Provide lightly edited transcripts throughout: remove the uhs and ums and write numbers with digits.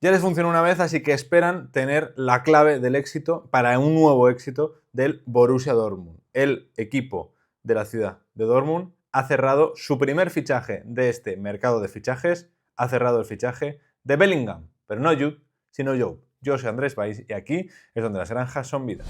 Ya les funcionó una vez, así que esperan tener la clave del éxito para un nuevo éxito del Borussia Dortmund. El equipo de la ciudad de Dortmund ha cerrado su primer fichaje de este mercado de fichajes, ha cerrado el fichaje de Bellingham, pero no Jude, sino Joe. Yo soy Andrés Valls y aquí es donde las granjas son vida.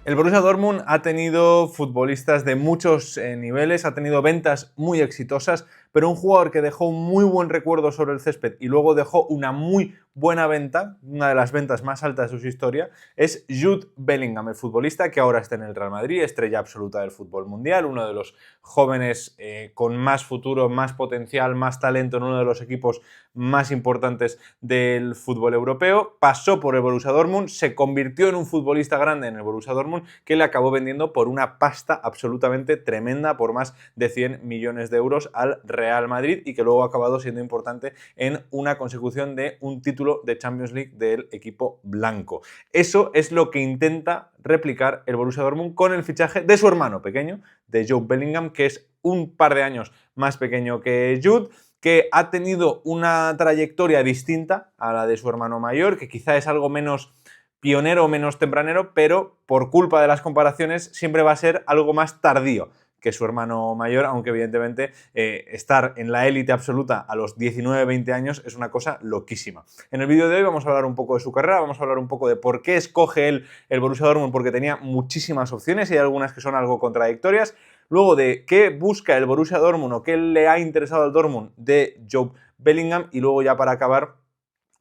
El Borussia Dortmund ha tenido futbolistas de muchos niveles, ha tenido ventas muy exitosas, pero un jugador que dejó un muy buen recuerdo sobre el césped y luego dejó una muy buena venta, una de las ventas más altas de su historia, es Jude Bellingham, el futbolista que ahora está en el Real Madrid, estrella absoluta del fútbol mundial, uno de los jóvenes con más futuro, más potencial, más talento en uno de los equipos más importantes del fútbol europeo. Pasó por el Borussia Dortmund, se convirtió en un futbolista grande en el Borussia Dortmund que le acabó vendiendo por una pasta absolutamente tremenda, por más de 100 millones de euros al Real Madrid, y que luego ha acabado siendo importante en una consecución de un título de Champions League del equipo blanco. Eso es lo que intenta replicar el Borussia Dortmund con el fichaje de su hermano pequeño, de Jude Bellingham, que es un par de años más pequeño que Jude, que ha tenido una trayectoria distinta a la de su hermano mayor, que quizá es algo menos pionero o menos tempranero, pero por culpa de las comparaciones siempre va a ser algo más tardío que su hermano mayor, aunque evidentemente estar en la élite absoluta a los 19-20 años es una cosa loquísima. En el vídeo de hoy vamos a hablar un poco de su carrera, vamos a hablar un poco de por qué escoge él el Borussia Dortmund, porque tenía muchísimas opciones y hay algunas que son algo contradictorias. Luego de qué busca el Borussia Dortmund o qué le ha interesado al Dortmund de Jude Bellingham, y luego ya para acabar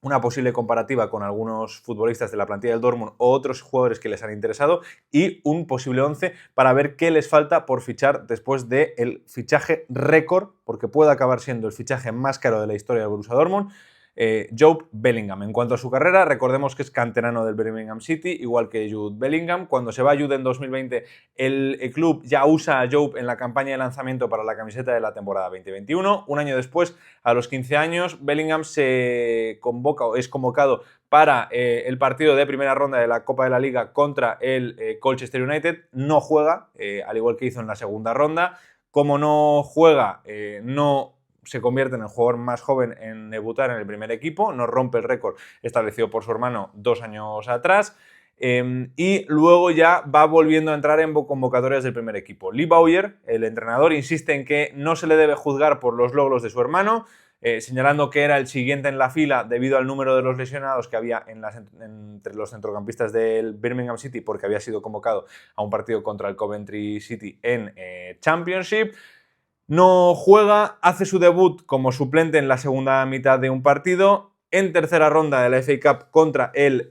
una posible comparativa con algunos futbolistas de la plantilla del Dortmund o otros jugadores que les han interesado y un posible 11 para ver qué les falta por fichar después del fichaje récord, porque puede acabar siendo el fichaje más caro de la historia del Borussia Dortmund, Jude Bellingham. En cuanto a su carrera, recordemos que es canterano del Birmingham City, igual que Jude Bellingham. Cuando se va Jude en 2020, el club ya usa a Jude en la campaña de lanzamiento para la camiseta de la temporada 2021. Un año después, a los 15 años, Bellingham se convoca o es convocado para el partido de primera ronda de la Copa de la Liga contra el Colchester United. No juega, al igual que hizo en la segunda ronda. Como no juega, no se convierte en el jugador más joven en debutar en el primer equipo, no rompe el récord establecido por su hermano 2 años atrás, y luego ya va volviendo a entrar en convocatorias del primer equipo. Lee Bowyer, el entrenador, insiste en que no se le debe juzgar por los logros de su hermano, señalando que era el siguiente en la fila debido al número de los lesionados que había entre los centrocampistas del Birmingham City, porque había sido convocado a un partido contra el Coventry City en Championship. No juega, hace su debut como suplente en la segunda mitad de un partido, en tercera ronda de la FA Cup contra el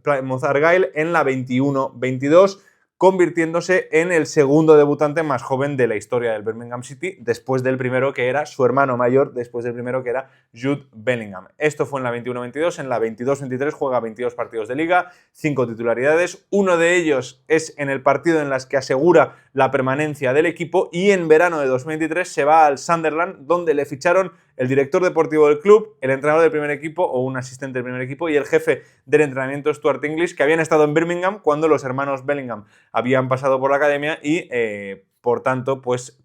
Plymouth Argyle en la 21-22, convirtiéndose en el segundo debutante más joven de la historia del Birmingham City, después del primero que era su hermano mayor, después del primero que era Jude Bellingham. Esto fue en la 21-22, en la 22-23 juega 22 partidos de liga, 5 titularidades, uno de ellos es en el partido en las que asegura la permanencia del equipo, y en verano de 2023 se va al Sunderland, donde le ficharon el director deportivo del club, el entrenador del primer equipo o un asistente del primer equipo y el jefe del entrenamiento Stuart English, que habían estado en Birmingham cuando los hermanos Bellingham habían pasado por la academia y por tanto pues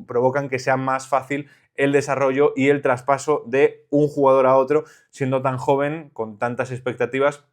provocan que sea más fácil el desarrollo y el traspaso de un jugador a otro, siendo tan joven, con tantas expectativas.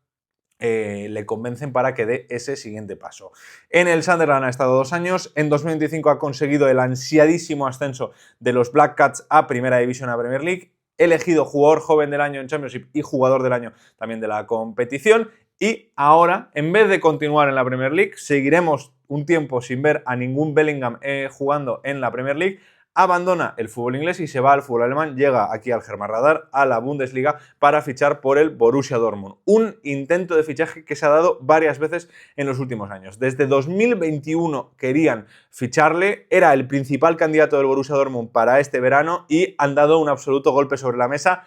Le convencen para que dé ese siguiente paso. En el Sunderland ha estado 2 años, en 2025 ha conseguido el ansiadísimo ascenso de los Black Cats a Primera División, a Premier League, elegido jugador joven del año en Championship y jugador del año también de la competición, y ahora, en vez de continuar en la Premier League, seguiremos un tiempo sin ver a ningún Bellingham jugando en la Premier League. Abandona el fútbol inglés y se va al fútbol alemán, llega aquí al Germán a la Bundesliga, para fichar por el Borussia Dortmund. Un intento de fichaje que se ha dado varias veces en los últimos años. Desde 2021 querían ficharle, era el principal candidato del Borussia Dortmund para este verano y han dado un absoluto golpe sobre la mesa.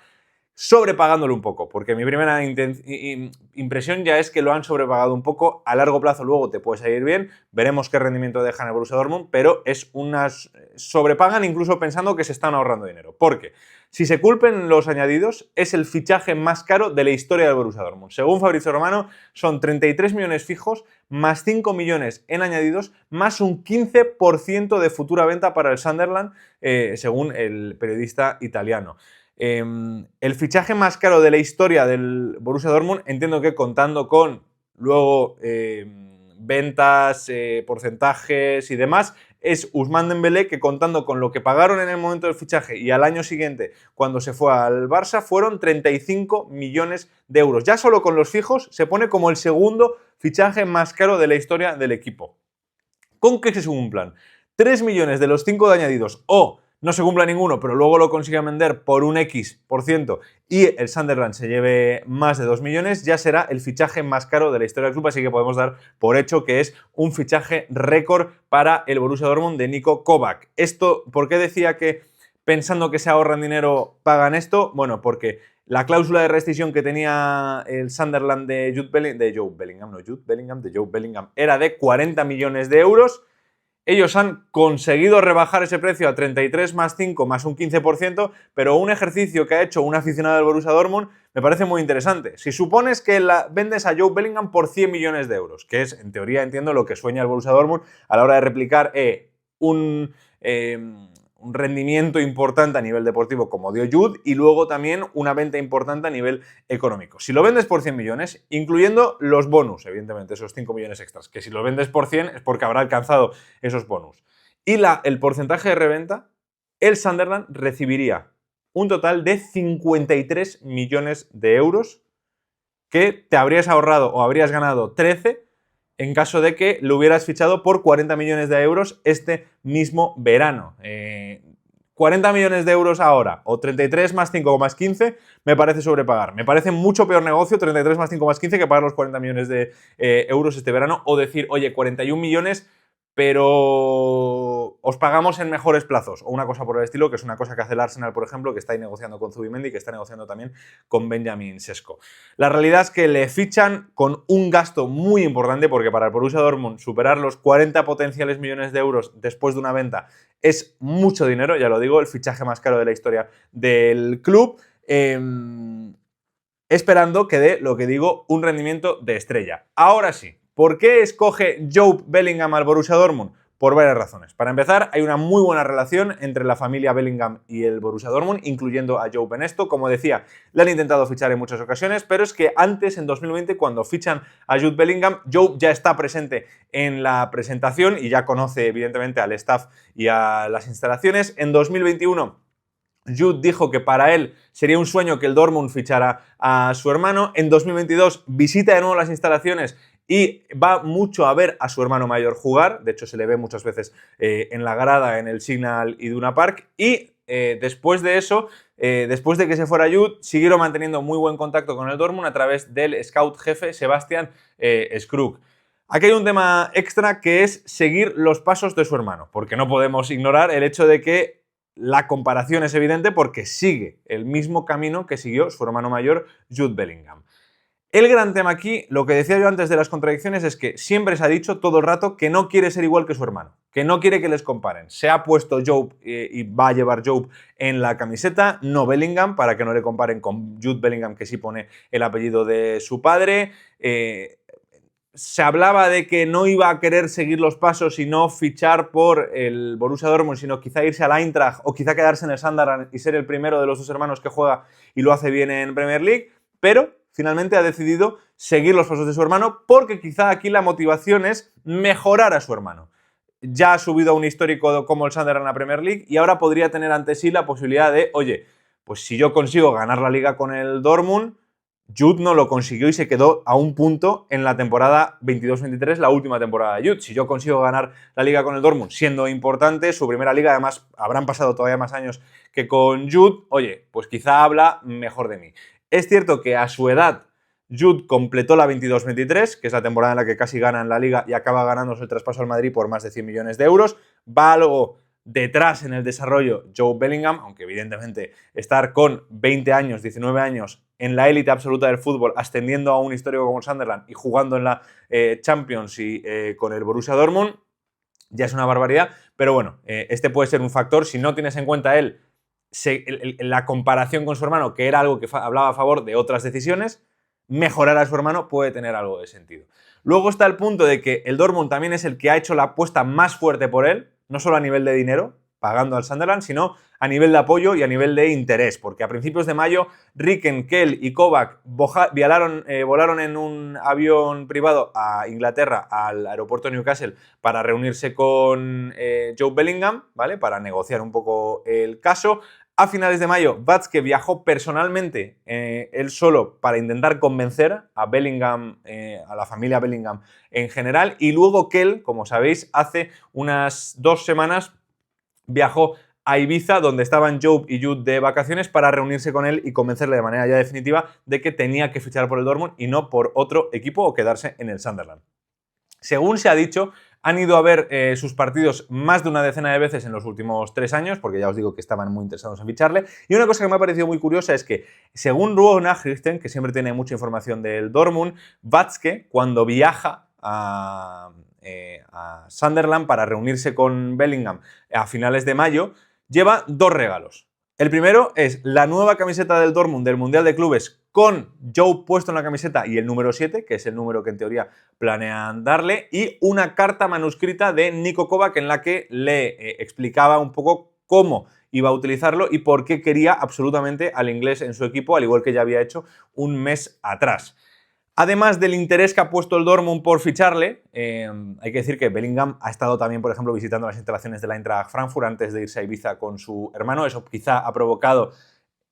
sobrepagándolo un poco, porque mi primera impresión ya es que lo han sobrepagado un poco. A largo plazo luego te puede salir bien, veremos qué rendimiento deja en el Borussia Dortmund, pero es unas sobrepagan incluso pensando que se están ahorrando dinero, porque si se culpen los añadidos, es el fichaje más caro de la historia del Borussia Dortmund. Según Fabrizio Romano, son 33 millones fijos, más 5 millones en añadidos, más un 15% de futura venta para el Sunderland, según el periodista italiano. El fichaje más caro de la historia del Borussia Dortmund, entiendo que contando con luego ventas, porcentajes y demás, es Ousmane Dembélé, que contando con lo que pagaron en el momento del fichaje y al año siguiente cuando se fue al Barça, fueron 35 millones de euros. Ya solo con los fijos se pone como el segundo fichaje más caro de la historia del equipo. ¿Con qué se cumplan? 3 millones de los 5 de añadidos o no se cumpla ninguno, pero luego lo consigan vender por un X% y el Sunderland se lleve más de 2 millones, ya será el fichaje más caro de la historia del club, así que podemos dar por hecho que es un fichaje récord para el Borussia Dortmund de Niko Kovac. Esto, ¿por qué decía que pensando que se ahorran dinero pagan esto? Bueno, porque la cláusula de rescisión que tenía el Sunderland de Joe Bellingham era de 40 millones de euros. Ellos han conseguido rebajar ese precio a 33 más 5 más un 15%, pero un ejercicio que ha hecho un aficionado del Borussia Dortmund me parece muy interesante. Si supones que vendes a Joe Bellingham por 100 millones de euros, que es, en teoría, entiendo lo que sueña el Borussia Dortmund a la hora de replicar un rendimiento importante a nivel deportivo como dio Jude y luego también una venta importante a nivel económico. Si lo vendes por 100 millones, incluyendo los bonus, evidentemente, esos 5 millones extras, que si lo vendes por 100 es porque habrá alcanzado esos bonus. Y el porcentaje de reventa, el Sunderland recibiría un total de 53 millones de euros que te habrías ahorrado o habrías ganado 13 en caso de que lo hubieras fichado por 40 millones de euros este mismo verano. 40 millones de euros ahora o 33 más 5 más 15 me parece sobrepagar. Me parece mucho peor negocio 33 más 5 más 15 que pagar los 40 millones de euros este verano o decir, oye, 41 millones pero os pagamos en mejores plazos o una cosa por el estilo, que es una cosa que hace el Arsenal, por ejemplo, que está ahí negociando con Zubimendi y que está negociando también con Benjamin Sesko. La realidad es que le fichan con un gasto muy importante porque para el Borussia Dortmund superar los 40 potenciales millones de euros después de una venta es mucho dinero, ya lo digo, el fichaje más caro de la historia del club. Esperando que dé, lo que digo, un rendimiento de estrella. Ahora sí, ¿por qué escoge Joe Bellingham al Borussia Dortmund? Por varias razones. Para empezar, hay una muy buena relación entre la familia Bellingham y el Borussia Dortmund, incluyendo a Joe Benesto. Como decía, le han intentado fichar en muchas ocasiones, pero es que antes, en 2020, cuando fichan a Jude Bellingham, Joe ya está presente en la presentación y ya conoce, evidentemente, al staff y a las instalaciones. En 2021... Jude dijo que para él sería un sueño que el Dortmund fichara a su hermano. En 2022 visita de nuevo las instalaciones y va mucho a ver a su hermano mayor jugar. De hecho, se le ve muchas veces en la grada, en el Signal Iduna Park. Y después de eso, después de que se fuera Jude, siguieron manteniendo muy buen contacto con el Dortmund a través del scout jefe Sebastian Skrug. Aquí hay un tema extra que es seguir los pasos de su hermano, porque no podemos ignorar el hecho de que la comparación es evidente porque sigue el mismo camino que siguió su hermano mayor, Jude Bellingham. El gran tema aquí, lo que decía yo antes de las contradicciones, es que siempre se ha dicho todo el rato que no quiere ser igual que su hermano, que no quiere que les comparen. Se ha puesto Joe y va a llevar Joe en la camiseta, no Bellingham, para que no le comparen con Jude Bellingham, que sí pone el apellido de su padre. Se hablaba de que no iba a querer seguir los pasos y no fichar por el Borussia Dortmund, sino quizá irse al Eintracht o quizá quedarse en el Sunderland y ser el primero de los dos hermanos que juega y lo hace bien en Premier League, pero finalmente ha decidido seguir los pasos de su hermano porque quizá aquí la motivación es mejorar a su hermano. Ya ha subido a un histórico como el Sunderland en la Premier League y ahora podría tener ante sí la posibilidad de, oye, pues si yo consigo ganar la Liga con el Dortmund, Jude no lo consiguió y se quedó a un punto en la temporada 22-23, la última temporada de Jude. Si yo consigo ganar la Liga con el Dortmund, siendo importante, su primera Liga, además habrán pasado todavía más años que con Jude, oye, pues quizá habla mejor de mí. Es cierto que a su edad Jude completó la 22-23, que es la temporada en la que casi gana en la Liga y acaba ganándose el traspaso al Madrid por más de 100 millones de euros. Va algo detrás en el desarrollo Joe Bellingham, aunque evidentemente estar con 20 años, 19 años en la élite absoluta del fútbol, ascendiendo a un histórico como Sunderland y jugando en la Champions y con el Borussia Dortmund, ya es una barbaridad, pero bueno, este puede ser un factor. Si no tienes en cuenta él la comparación con su hermano, que era algo que hablaba a favor de otras decisiones, mejorar a su hermano puede tener algo de sentido. Luego está el punto de que el Dortmund también es el que ha hecho la apuesta más fuerte por él, no solo a nivel de dinero, pagando al Sunderland, sino a nivel de apoyo y a nivel de interés, porque a principios de mayo Ricken, Kell y Kovac volaron en un avión privado a Inglaterra, al aeropuerto de Newcastle, para reunirse con Joe Bellingham, ¿vale? Para negociar un poco el caso. A finales de mayo, Watzke viajó personalmente, él solo, para intentar convencer a Bellingham, a la familia Bellingham en general, y luego Kell, como sabéis, hace unas 2 semanas viajó a Ibiza, donde estaban Joe y Jude de vacaciones, para reunirse con él y convencerle de manera ya definitiva de que tenía que fichar por el Dortmund y no por otro equipo o quedarse en el Sunderland. Según se ha dicho, han ido a ver sus partidos más de una decena de veces en los últimos 3 años, porque ya os digo que estaban muy interesados en ficharle. Y una cosa que me ha parecido muy curiosa es que, según Ruud Nachrichten, que siempre tiene mucha información del Dortmund, Watzke, cuando viaja a Sunderland para reunirse con Bellingham a finales de mayo, lleva 2 regalos. El primero es la nueva camiseta del Dortmund del Mundial de Clubes con Joe puesto en la camiseta y el número 7, que es el número que en teoría planean darle, y una carta manuscrita de Niko Kovac en la que le explicaba un poco cómo iba a utilizarlo y por qué quería absolutamente al inglés en su equipo, al igual que ya había hecho un mes atrás. Además del interés que ha puesto el Dortmund por ficharle, hay que decir que Bellingham ha estado también, por ejemplo, visitando las instalaciones de la Eintracht Frankfurt antes de irse a Ibiza con su hermano. Eso quizá ha provocado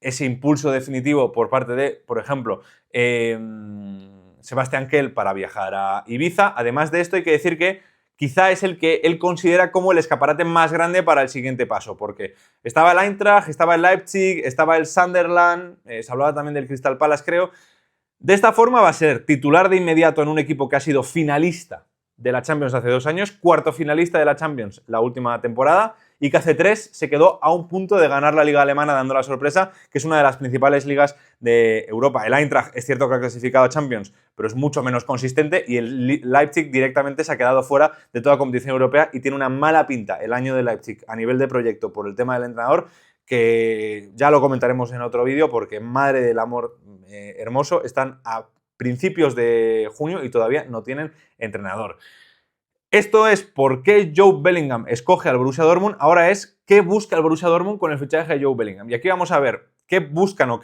ese impulso definitivo por parte de, por ejemplo, Sebastian Kell para viajar a Ibiza. Además de esto, hay que decir que quizá es el que él considera como el escaparate más grande para el siguiente paso, porque estaba el Eintracht, estaba el Leipzig, estaba el Sunderland, se hablaba también del Crystal Palace, creo. De esta forma va a ser titular de inmediato en un equipo que ha sido finalista de la Champions hace 2 años, cuarto finalista de la Champions la última temporada, y que hace 3 se quedó a un punto de ganar la Liga Alemana, dando la sorpresa, que es una de las principales ligas de Europa. El Eintracht es cierto que ha clasificado a Champions, pero es mucho menos consistente, y el Leipzig directamente se ha quedado fuera de toda competición europea y tiene una mala pinta el año de Leipzig a nivel de proyecto por el tema del entrenador, que ya lo comentaremos en otro vídeo, porque madre del amor hermoso, están a principios de junio y todavía no tienen entrenador. Esto es por qué Joe Bellingham escoge al Borussia Dortmund. Ahora es qué busca el Borussia Dortmund con el fichaje de Joe Bellingham. Y aquí vamos a ver qué buscan o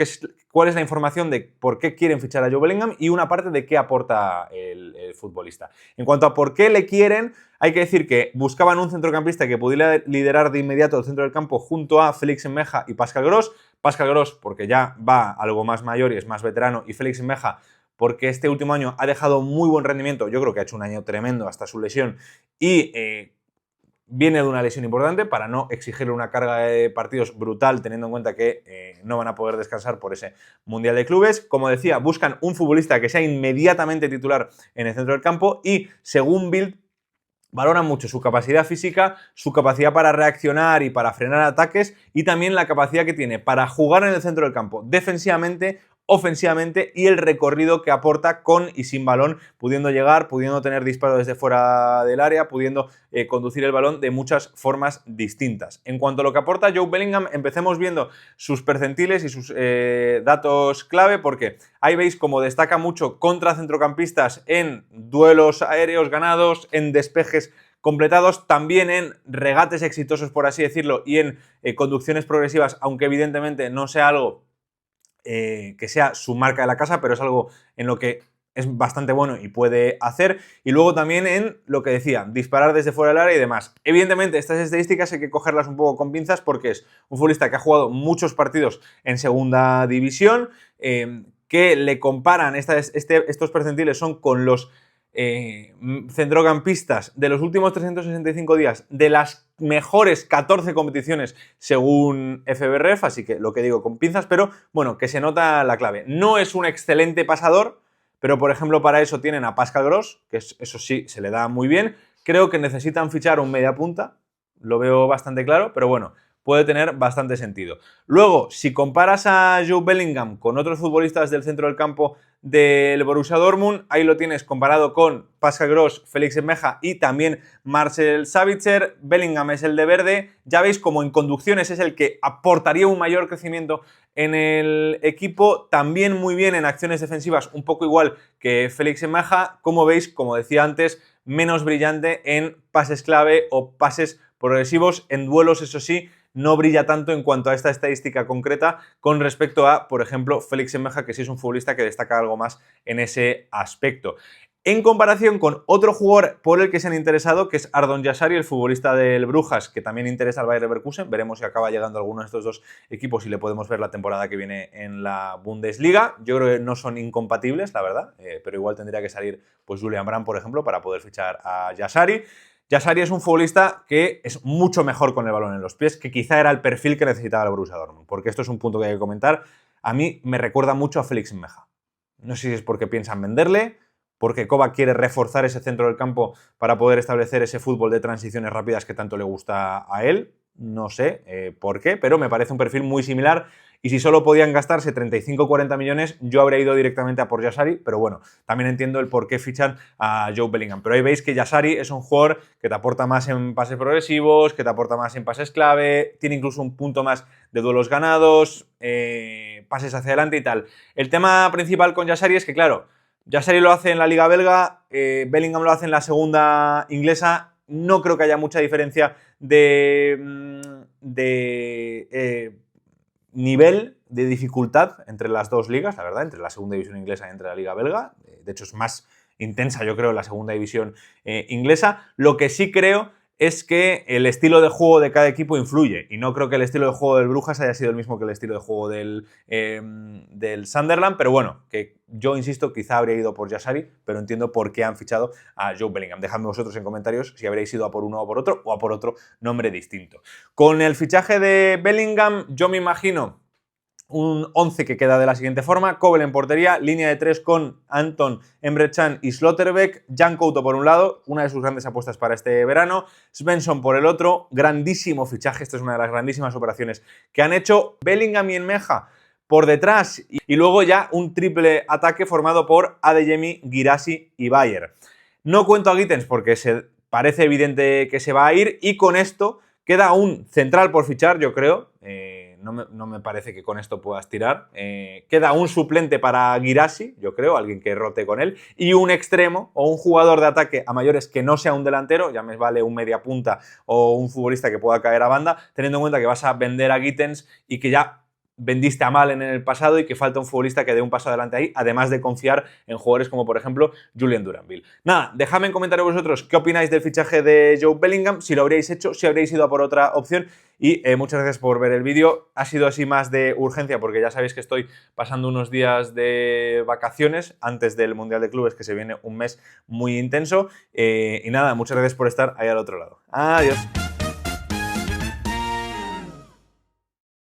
cuál es la información de por qué quieren fichar a Joe Bellingham y una parte de qué aporta el futbolista. En cuanto a por qué le quieren, hay que decir que buscaban un centrocampista que pudiera liderar de inmediato el centro del campo junto a Félix Enmeja y Pascal Gross. Pascal Gross porque ya va algo más mayor y es más veterano, y Félix Enmeja porque este último año ha dejado muy buen rendimiento. Yo creo que ha hecho un año tremendo hasta su lesión y viene de una lesión importante, para no exigirle una carga de partidos brutal, teniendo en cuenta que no van a poder descansar por ese Mundial de Clubes. Como decía, buscan un futbolista que sea inmediatamente titular en el centro del campo y, según Bild, valoran mucho su capacidad física, su capacidad para reaccionar y para frenar ataques, y también la capacidad que tiene para jugar en el centro del campo defensivamente, ofensivamente, y el recorrido que aporta con y sin balón, pudiendo llegar, pudiendo tener disparo desde fuera del área, pudiendo conducir el balón de muchas formas distintas. En cuanto a lo que aporta Joe Bellingham, empecemos viendo sus percentiles y sus datos clave, porque ahí veis cómo destaca mucho contra centrocampistas en duelos aéreos ganados, en despejes completados, también en regates exitosos, por así decirlo, y en conducciones progresivas, aunque evidentemente no sea algo que sea su marca de la casa, pero es algo en lo que es bastante bueno y puede hacer. Y luego también en lo que decía, disparar desde fuera del área y demás. Evidentemente, estas estadísticas hay que cogerlas un poco con pinzas, porque es un futbolista que ha jugado muchos partidos en segunda división, que le comparan, estos percentiles son con los centrocampistas de los últimos 365 días de las mejores 14 competiciones según FBref, así que lo que digo con pinzas, pero bueno, que se nota la clave. No es un excelente pasador, pero por ejemplo para eso tienen a Pascal Gross, que eso sí se le da muy bien. Creo que necesitan fichar un mediapunta, lo veo bastante claro, pero bueno, puede tener bastante sentido. Luego, si comparas a Jude Bellingham con otros futbolistas del centro del campo del Borussia Dortmund, ahí lo tienes comparado con Pascal Gross, Félix Enmeja y también Marcel Sabitzer. Bellingham es el de verde, ya veis como en conducciones es el que aportaría un mayor crecimiento en el equipo, también muy bien en acciones defensivas, un poco igual que Félix Enmeja, como veis, como decía antes, menos brillante en pases clave o pases progresivos, en duelos eso sí, no brilla tanto en cuanto a esta estadística concreta con respecto a, por ejemplo, Félix Enmeja, que sí es un futbolista que destaca algo más en ese aspecto. En comparación con otro jugador por el que se han interesado, que es Ardon Yassari, el futbolista del Brujas, que también interesa al Bayer Leverkusen. Veremos si acaba llegando alguno de estos dos equipos y le podemos ver la temporada que viene en la Bundesliga. Yo creo que no son incompatibles, la verdad, pero igual tendría que salir pues Julian Brandt, por ejemplo, para poder fichar a Yassari. Yassari es un futbolista que es mucho mejor con el balón en los pies, que quizá era el perfil que necesitaba el Borussia Dortmund, porque esto es un punto que hay que comentar. A mí me recuerda mucho a Félix Enmeja. No sé si es porque piensan venderle, porque Kovac quiere reforzar ese centro del campo para poder establecer ese fútbol de transiciones rápidas que tanto le gusta a él. No sé por qué, pero me parece un perfil muy similar. Y si solo podían gastarse 35 o 40 millones, yo habría ido directamente a por Yassari, pero bueno, también entiendo el por qué fichan a Jude Bellingham. Pero ahí veis que Yassari es un jugador que te aporta más en pases progresivos, que te aporta más en pases clave, tiene incluso un punto más de duelos ganados, pases hacia adelante y tal. El tema principal con Yassari es que, claro, Yassari lo hace en la Liga Belga, Bellingham lo hace en la segunda inglesa. No creo que haya mucha diferencia de nivel de dificultad entre las dos ligas, la verdad, entre la segunda división inglesa y entre la Liga Belga. De hecho, es más intensa, yo creo, la segunda división inglesa. Lo que sí creo es que el estilo de juego de cada equipo influye, y no creo que el estilo de juego del Brujas haya sido el mismo que el estilo de juego del Sunderland, pero bueno, que yo insisto, quizá habría ido por Yassari, pero entiendo por qué han fichado a Jude Bellingham. Dejadme vosotros en comentarios si habréis ido a por uno o por otro, o a por otro nombre distinto. Con el fichaje de Bellingham, yo me imagino un 11 que queda de la siguiente forma: Kobel en portería, línea de 3 con Anton, Emre Can y Slotterbeck, Jan Couto por un lado, una de sus grandes apuestas para este verano, Svensson por el otro, grandísimo fichaje, esto es una de las grandísimas operaciones que han hecho, Bellingham y Enmeja por detrás, y luego ya un triple ataque formado por Adeyemi, Guirassy y Bayer. No cuento a Gittens porque parece evidente que se va a ir, y con esto queda un central por fichar, yo creo. No me parece que con esto puedas tirar. Queda un suplente para Guirassy, yo creo, alguien que rote con él, y un extremo o un jugador de ataque a mayores que no sea un delantero, ya me vale un media punta o un futbolista que pueda caer a banda, teniendo en cuenta que vas a vender a Gittens y que ya vendiste a Malen en el pasado y que falta un futbolista que dé un paso adelante ahí, además de confiar en jugadores como, por ejemplo, Julian Duranville. Nada, dejadme en comentarios vosotros qué opináis del fichaje de Jude Bellingham, si lo habríais hecho, si habríais ido a por otra opción, y muchas gracias por ver el vídeo. Ha sido así más de urgencia porque ya sabéis que estoy pasando unos días de vacaciones antes del Mundial de Clubes, que se viene un mes muy intenso, y nada, muchas gracias por estar ahí al otro lado. Adiós.